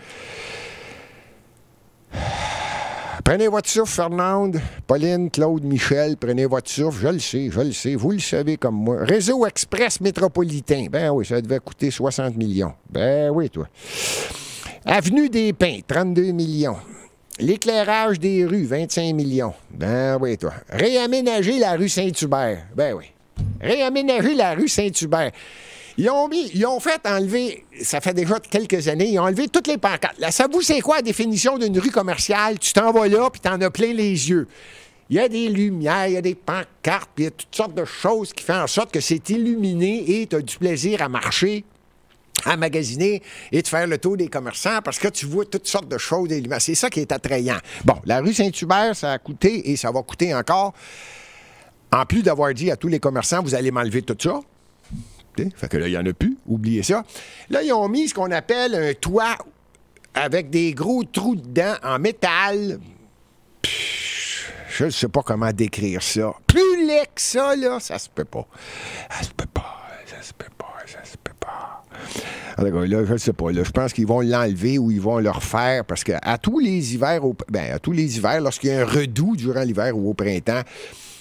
Prenez votre souffle, Fernande, Pauline, Claude, Michel, prenez votre souffle. Je le sais, vous le savez comme moi. Réseau Express métropolitain, ben oui, ça devait coûter 60 millions. Ben oui, toi. Avenue des Pins, 32 millions. L'éclairage des rues, 25 millions. Ben oui, toi. Réaménager la rue Saint-Hubert. Ben oui. Réaménager la rue Saint-Hubert. Ils ont fait enlever, ça fait déjà quelques années, ils ont enlevé toutes les pancartes. Là, savez-vous, c'est quoi la définition d'une rue commerciale? Tu t'en vas là, puis t'en as plein les yeux. Il y a des lumières, il y a des pancartes, puis il y a toutes sortes de choses qui font en sorte que c'est illuminé et tu as du plaisir à marcher, à magasiner et de faire le tour des commerçants parce que tu vois toutes sortes de choses. C'est ça qui est attrayant. Bon, la rue Saint-Hubert, ça a coûté et ça va coûter encore. En plus d'avoir dit à tous les commerçants, vous allez m'enlever tout ça. Fait que là, il n'y en a plus. Oubliez ça. Là, ils ont mis ce qu'on appelle un toit avec des gros trous dedans en métal. Je ne sais pas comment décrire ça. Plus laid que ça, là, ça se peut pas. Ça se peut pas. Alors, là, je ne sais pas. Là, je pense qu'ils vont l'enlever ou ils vont le refaire parce qu'à tous les hivers, lorsqu'il y a un redout durant l'hiver ou au printemps,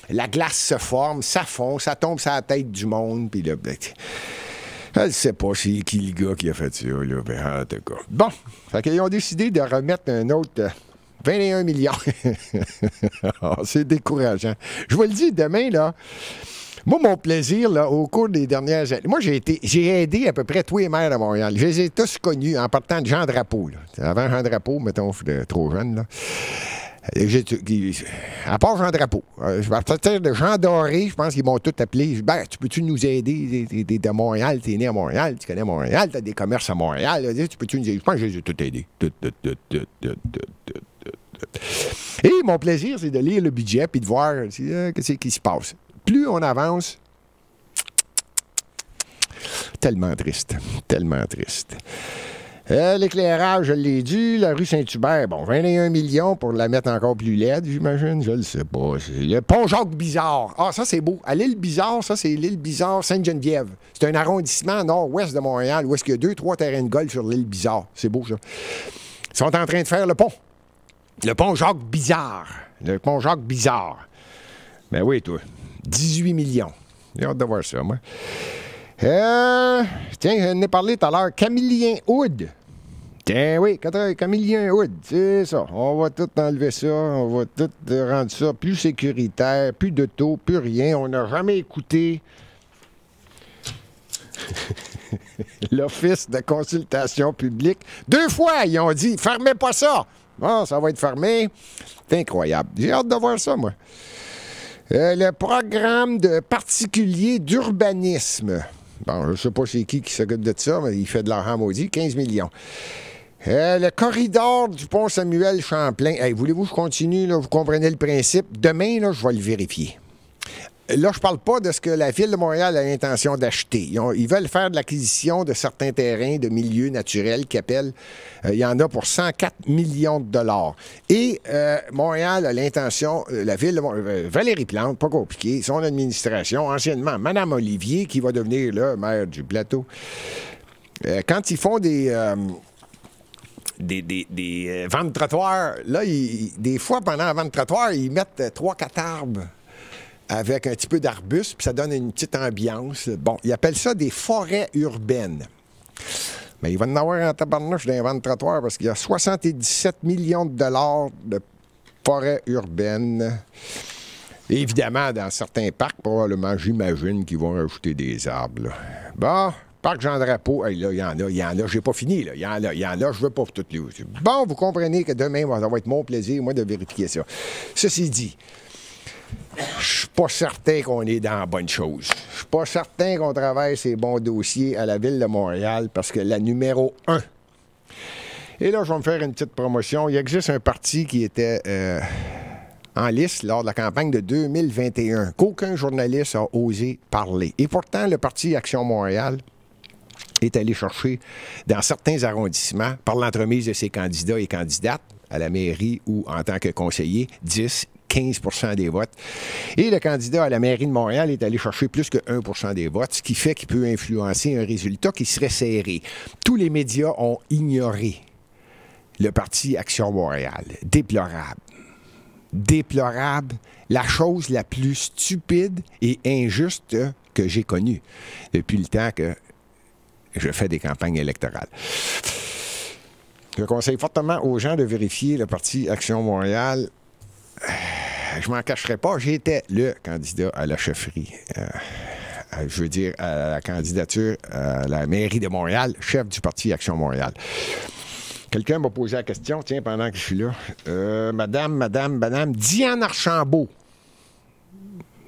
la glace se forme, ça fond, ça tombe sur la tête du monde. Puis là, je ne sais pas c'est qui le gars qui a fait ça. Là, en tout cas. Bon, ils ont décidé de remettre un autre 21 millions. C'est décourageant. Je vous le dis, demain, là, moi, mon plaisir, là, au cours des dernières années, moi, j'ai aidé à peu près tous les maires de Montréal. Je les ai tous connus en partant de Jean Drapeau. Là. Avant Jean Drapeau, mettons, trop jeune, là. À part Jean Drapeau. À partir de Jean Doré, je pense qu'ils m'ont tous appelé. Ben, tu peux-tu nous aider? T'es de Montréal, t'es né à Montréal, tu connais Montréal, t'as des commerces à Montréal. Là, tu peux-tu nous aider? Je pense que je les ai tous aidés. Et mon plaisir, c'est de lire le budget et de voir qu'est-ce qui se passe. Plus on avance, tellement triste. L'éclairage, je l'ai dit, la rue Saint-Hubert, 21 millions pour la mettre encore plus laide, j'imagine, je le sais pas. Le pont Jacques-Bizarre. Ah, ça, c'est beau. À l'île Bizarre, ça, c'est l'île Bizarre Sainte-Geneviève. C'est un arrondissement nord-ouest de Montréal où est-ce qu'il y a 2-3 terrains de golf sur l'île Bizarre. C'est beau, ça. Ils sont en train de faire le pont. Le pont Jacques-Bizarre. Ben oui, toi. 18 millions. J'ai hâte de voir ça, moi. Tiens, j'en ai parlé tout à l'heure. Camillien Hood. Tiens, oui, Camillien Hood, c'est ça. On va tout enlever ça. On va tout rendre ça plus sécuritaire, plus d'auto, plus rien. On n'a jamais écouté l'Office de consultation publique. 2 fois, ils ont dit « Fermez pas ça! » Bon, ça va être fermé. C'est incroyable. J'ai hâte de voir ça, moi. Le programme de particulier d'urbanisme. Bon, je ne sais pas c'est qui s'occupe de ça, mais il fait de l'argent maudit. 15 millions. Le corridor du pont Samuel Champlain. Hey, voulez-vous que je continue? Là? Vous comprenez le principe. Demain, là, je vais le vérifier. Là, je ne parle pas de ce que la Ville de Montréal a l'intention d'acheter. Ils veulent faire de l'acquisition de certains terrains de milieux naturels qu'ils appellent. Il y en a pour 104 millions de dollars. Et Montréal a l'intention, la Ville de Valérie Plante, pas compliqué, son administration, anciennement Mme Olivier, qui va devenir le maire du plateau. Quand ils font des ventes de trottoirs, là, des fois, pendant la vente de trottoir, ils mettent 3-4 arbres avec un petit peu d'arbustes, puis ça donne une petite ambiance. Bon, ils appellent ça des forêts urbaines. Mais il va en avoir en tabarnouche dans les ventes de trottoirs parce qu'il y a 77 millions de dollars de forêts urbaines. Et évidemment, dans certains parcs, probablement, j'imagine qu'ils vont rajouter des arbres. Là. Bon, parc Jean Drapeau, hey, là, il y en a, j'ai pas fini, là. Il y en a, je veux pas pour toutes les... Bon, vous comprenez que demain, ça va être mon plaisir, moi, de vérifier ça. Ceci dit, je suis pas certain qu'on est dans la bonne chose. Je suis pas certain qu'on travaille ces bons dossiers à la Ville de Montréal parce que la numéro 1... Et là, je vais me faire une petite promotion. Il existe un parti qui était en lice lors de la campagne de 2021, qu'aucun journaliste a osé parler. Et pourtant, le parti Action Montréal est allé chercher dans certains arrondissements, par l'entremise de ses candidats et candidates à la mairie ou en tant que conseiller, 10-15 des votes. Et le candidat à la mairie de Montréal est allé chercher plus que 1 des votes, ce qui fait qu'il peut influencer un résultat qui serait serré. Tous les médias ont ignoré le parti Action Montréal. Déplorable. Déplorable. La chose la plus stupide et injuste que j'ai connue depuis le temps que je fais des campagnes électorales. Je conseille fortement aux gens de vérifier le parti Action Montréal. Je m'en cacherai pas, j'étais le candidat à la chefferie. Je veux dire, à la candidature à la mairie de Montréal, chef du parti Action Montréal. Quelqu'un m'a posé la question, tiens, pendant que je suis là. Madame Diane Archambault.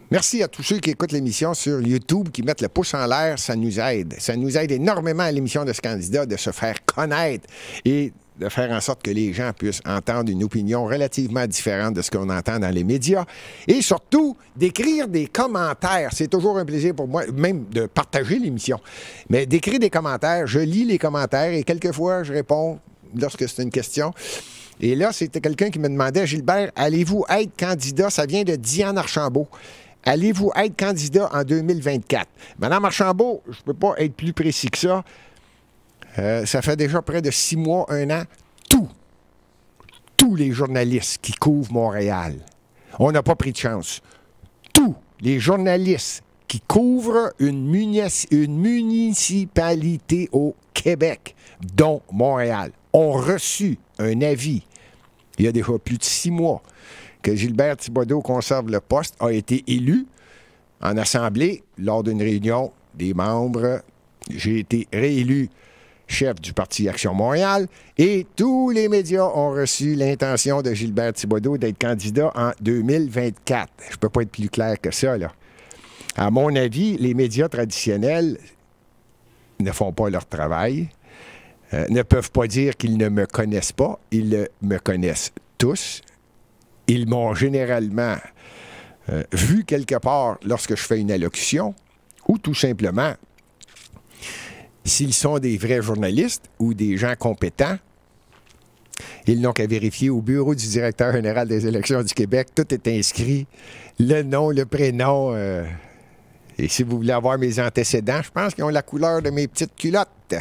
Merci à tous ceux qui écoutent l'émission sur YouTube, qui mettent le pouce en l'air, ça nous aide. Ça nous aide énormément à l'émission de ce candidat de se faire connaître et de faire en sorte que les gens puissent entendre une opinion relativement différente de ce qu'on entend dans les médias. Et surtout, d'écrire des commentaires. C'est toujours un plaisir pour moi, même de partager l'émission. Mais d'écrire des commentaires, je lis les commentaires et quelquefois, je réponds lorsque c'est une question. Et là, c'était quelqu'un qui me demandait, Gilbert, allez-vous être candidat? Ça vient de Diane Archambault. Allez-vous être candidat en 2024? Madame Archambault, je ne peux pas être plus précis que ça. Ça fait déjà près de 6 mois, 1 an. Tous les journalistes qui couvrent Montréal, on n'a pas pris de chance. Tous les journalistes qui couvrent une municipalité au Québec, dont Montréal, ont reçu un avis, il y a déjà plus de 6 mois, que Gilbert Thibodeau conserve le poste, a été élu en assemblée lors d'une réunion des membres. J'ai été réélu chef du Parti Action Montréal, et tous les médias ont reçu l'intention de Gilbert Thibodeau d'être candidat en 2024. Je ne peux pas être plus clair que ça, là. À mon avis, les médias traditionnels ne font pas leur travail, ne peuvent pas dire qu'ils ne me connaissent pas. Ils me connaissent tous. Ils m'ont généralement vu quelque part lorsque je fais une allocution, ou tout simplement, s'ils sont des vrais journalistes ou des gens compétents, ils n'ont qu'à vérifier au bureau du directeur général des élections du Québec. Tout est inscrit, le nom, le prénom. Et si vous voulez avoir mes antécédents, je pense qu'ils ont la couleur de mes petites culottes.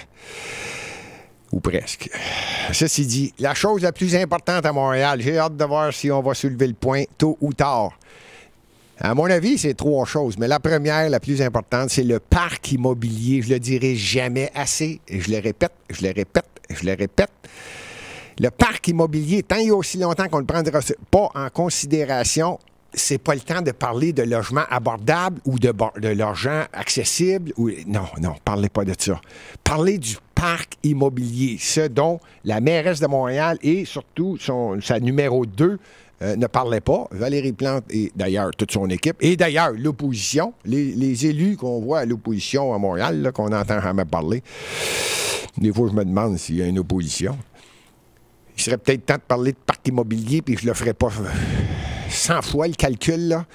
Ou presque. Ceci dit, la chose la plus importante à Montréal, j'ai hâte de voir si on va soulever le point tôt ou tard. À mon avis, c'est 3 choses. Mais la première, la plus importante, c'est le parc immobilier. Je le dirai jamais assez. Et je le répète, je le répète, je le répète. Le parc immobilier, tant il y a aussi longtemps qu'on ne le prendra pas en considération, c'est pas le temps de parler de logements abordables ou de logements accessibles. Non, parlez pas de ça. Parlez du parc immobilier, ce dont la mairesse de Montréal et surtout sa numéro 2 ne parlait pas. Valérie Plante et d'ailleurs toute son équipe, et d'ailleurs l'opposition, les élus qu'on voit à l'opposition à Montréal, là, qu'on n'entend jamais parler. Des fois, je me demande s'il y a une opposition. Il serait peut-être temps de parler de parc immobilier, puis je le ferai pas 100 fois, le calcul, là.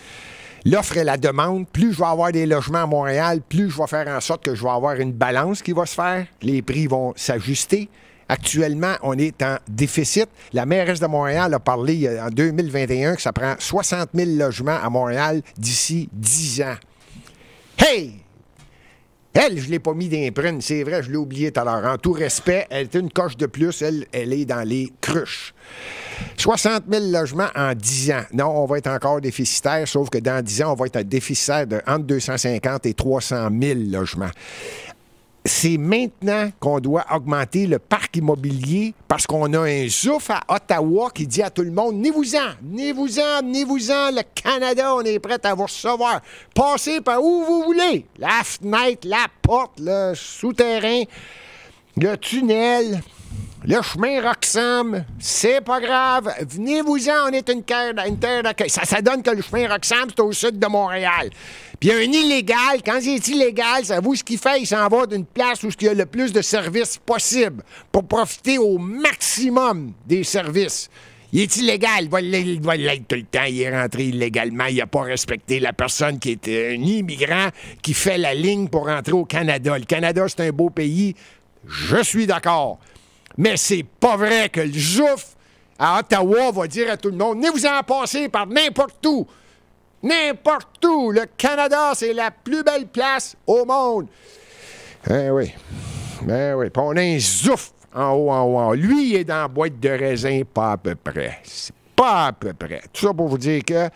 L'offre et la demande, plus je vais avoir des logements à Montréal, plus je vais faire en sorte que je vais avoir une balance qui va se faire. Les prix vont s'ajuster. Actuellement, on est en déficit. La mairesse de Montréal a parlé en 2021 que ça prend 60 000 logements à Montréal d'ici 10 ans. Hey! Elle, je ne l'ai pas mis d'imprimante, c'est vrai, je l'ai oublié tout à l'heure. En tout respect, elle est une coche de plus, elle est dans les cruches. 60 000 logements en 10 ans. Non, on va être encore déficitaire, sauf que dans 10 ans, on va être un déficitaire de entre 250 et 300 000 logements. C'est maintenant qu'on doit augmenter le parc immobilier parce qu'on a un zouf à Ottawa qui dit à tout le monde, venez-vous-en, le Canada, on est prêt à vous recevoir. Passez par où vous voulez. La fenêtre, la porte, le souterrain, le tunnel, le chemin Roxham, c'est pas grave. Venez-vous-en, on est une terre d'accueil. Ça donne que le chemin Roxham, c'est au sud de Montréal. Puis un illégal, quand il est illégal, savez-vous ce qu'il fait? Il s'en va d'une place où il y a le plus de services possible pour profiter au maximum des services. Il est illégal, il va l'être tout le temps. Il est rentré illégalement, il n'a pas respecté la personne qui est un immigrant qui fait la ligne pour rentrer au Canada. Le Canada, c'est un beau pays, je suis d'accord. Mais c'est pas vrai que le zouf à Ottawa va dire à tout le monde, venez-vous en passer par n'importe où. N'importe où. Le Canada, c'est la plus belle place au monde. Oui. Puis on a un zouf en haut. Lui, il est dans la boîte de raisin, pas à peu près. Pas à peu près. Tout ça pour vous dire que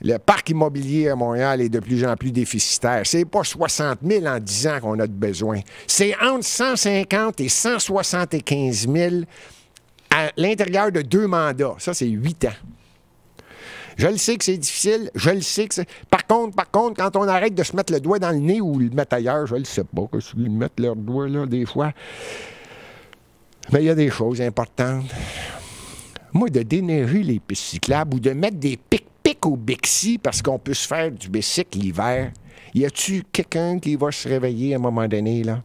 le parc immobilier à Montréal est de plus en plus déficitaire. C'est pas 60 000 en 10 ans qu'on a de besoin. C'est entre 150 et 175 000 à l'intérieur de 2 mandats. Ça, c'est 8 ans. Je le sais que c'est difficile, je le sais que c'est... Par contre, quand on arrête de se mettre le doigt dans le nez ou le mettre ailleurs, je le sais pas, que ils mettent leur doigt là, des fois. Mais il y a des choses importantes. Moi, de déneiger les pistes cyclables ou de mettre des pic-pics au Bixi parce qu'on peut se faire du bicycle l'hiver, y a-tu quelqu'un qui va se réveiller à un moment donné, là?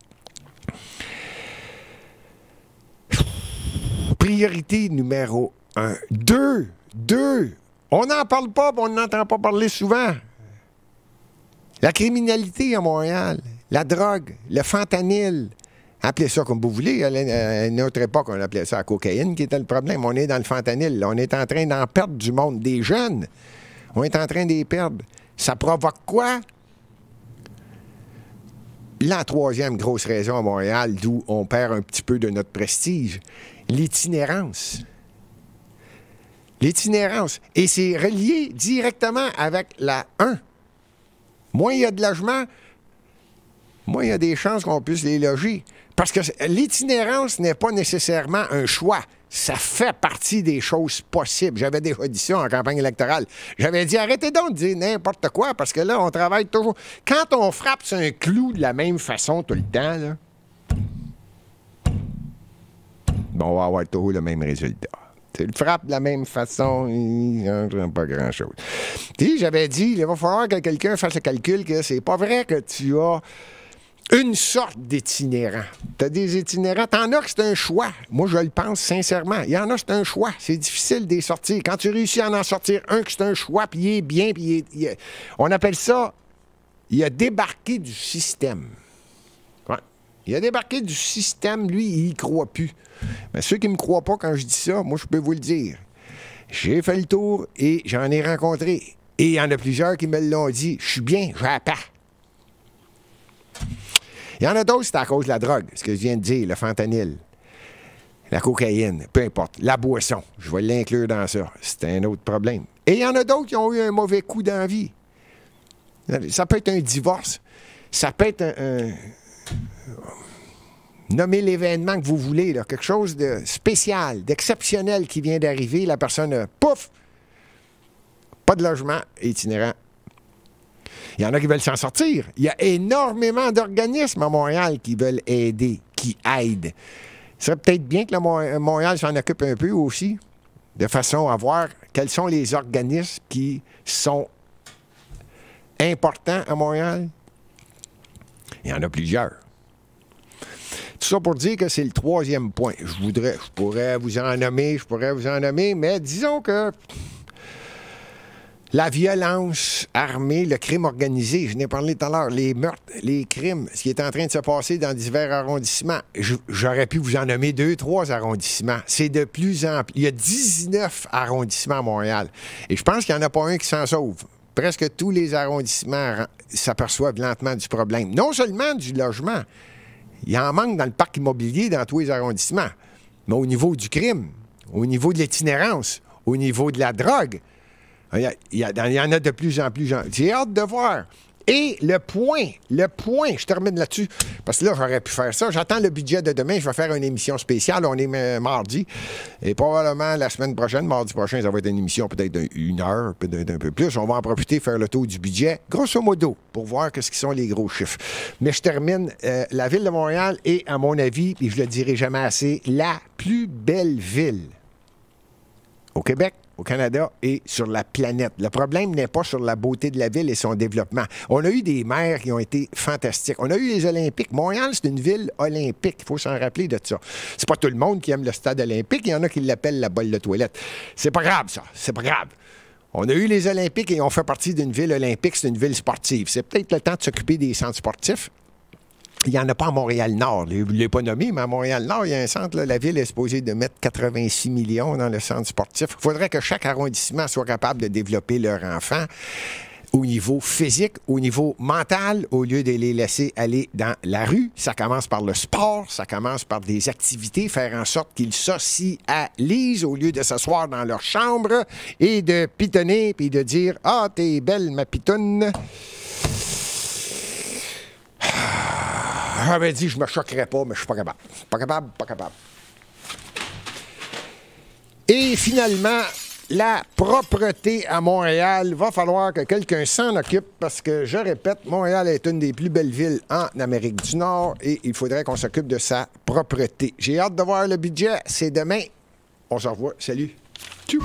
Priorité numéro 1. 2. On n'en parle pas, on n'entend pas parler souvent. La criminalité à Montréal, la drogue, le fentanyl, Appelez ça comme vous voulez. À une autre époque, on appelait ça la cocaïne qui était le problème. On est dans le fentanyl. On est en train d'en perdre du monde. Des jeunes, on est en train de les perdre. Ça provoque quoi? La troisième grosse raison à Montréal, d'où on perd un petit peu de notre prestige, l'itinérance. L'itinérance. Et c'est relié directement avec la 1. Moins il y a de logements, moins il y a des chances qu'on puisse les loger. Parce que l'itinérance n'est pas nécessairement un choix. Ça fait partie des choses possibles. J'avais déjà dit ça en campagne électorale. J'avais dit, arrêtez donc de dire n'importe quoi, parce que là, on travaille toujours. Quand on frappe sur un clou de la même façon tout le temps, là, bon, on va avoir toujours le même résultat. Tu le frappes de la même façon, il ne change pas grand-chose. Puis, j'avais dit, il va falloir que quelqu'un fasse le calcul que c'est pas vrai que tu as une sorte d'itinérant. Tu as des itinérants. T'en as que c'est un choix. Moi, je le pense sincèrement. Il y en a, c'est un choix. C'est difficile de les sortir. Quand tu réussis à en sortir un que c'est un choix, puis il est bien, puis on appelle ça, il a débarqué du système. Ouais. Il a débarqué du système, lui, il y croit plus. Mais ceux qui ne me croient pas quand je dis ça, moi, je peux vous le dire. J'ai fait le tour et j'en ai rencontré. Et il y en a plusieurs qui me l'ont dit. Je suis bien, j'ai la paix. Il y en a d'autres, c'est à cause de la drogue, ce que je viens de dire, le fentanyl, la cocaïne, peu importe, la boisson, je vais l'inclure dans ça, c'est un autre problème. Et il y en a d'autres qui ont eu un mauvais coup dans la vie. Ça peut être un divorce, ça peut être nommez l'événement que vous voulez, là, quelque chose de spécial, d'exceptionnel qui vient d'arriver, la personne, pouf, pas de logement, itinérant. Il y en a qui veulent s'en sortir. Il y a énormément d'organismes à Montréal qui veulent aider, qui aident. Ce serait peut-être bien que Montréal s'en occupe un peu aussi, de façon à voir quels sont les organismes qui sont importants à Montréal. Il y en a plusieurs. Tout ça pour dire que c'est le troisième point. Je pourrais vous en nommer, mais disons que la violence armée, le crime organisé, je n'ai parlé tout à l'heure, les meurtres, les crimes, ce qui est en train de se passer dans divers arrondissements. J'aurais pu vous en nommer 2, 3 arrondissements. C'est de plus en plus. Il y a 19 arrondissements à Montréal. Et je pense qu'il n'y en a pas un qui s'en sauve. Presque tous les arrondissements s'aperçoivent lentement du problème. Non seulement du logement, il y en manque dans le parc immobilier dans tous les arrondissements, mais au niveau du crime, au niveau de l'itinérance, au niveau de la drogue, il y en a de plus en plus. J'ai hâte de voir. Et le point, je termine là-dessus, parce que là, j'aurais pu faire ça. J'attends le budget de demain. Je vais faire une émission spéciale. On est mardi. Et probablement, la semaine prochaine, mardi prochain, ça va être une émission peut-être d'une heure, peut-être un peu plus. On va en profiter, faire le tour du budget, grosso modo, pour voir ce qui sont les gros chiffres. Mais je termine. La Ville de Montréal est, à mon avis, et je le dirai jamais assez, la plus belle ville au Québec, au Canada et sur la planète. Le problème n'est pas sur la beauté de la ville et son développement. On a eu des maires qui ont été fantastiques. On a eu les Olympiques. Montréal, c'est une ville olympique. Il faut s'en rappeler de ça. C'est pas tout le monde qui aime le stade olympique. Il y en a qui l'appellent la bolle de toilette. C'est pas grave, ça. C'est pas grave. On a eu les Olympiques et on fait partie d'une ville olympique. C'est une ville sportive. C'est peut-être le temps de s'occuper des centres sportifs. Il n'y en a pas à Montréal-Nord. Je ne l'ai pas nommé, mais à Montréal-Nord, il y a un centre. Là, la ville est supposée de mettre 86 millions dans le centre sportif. Il faudrait que chaque arrondissement soit capable de développer leurs enfants au niveau physique, au niveau mental, au lieu de les laisser aller dans la rue. Ça commence par le sport, ça commence par des activités, faire en sorte qu'ils socialisent au lieu de s'asseoir dans leur chambre et de pitonner puis de dire « Ah, t'es belle, ma pitoune ». J'avais dit que je ne me choquerais pas, mais je ne suis pas capable. Pas capable. Et finalement, la propreté à Montréal, va falloir que quelqu'un s'en occupe parce que, je répète, Montréal est une des plus belles villes en Amérique du Nord et il faudrait qu'on s'occupe de sa propreté. J'ai hâte de voir le budget. C'est demain. On se revoit. Salut. Tchou.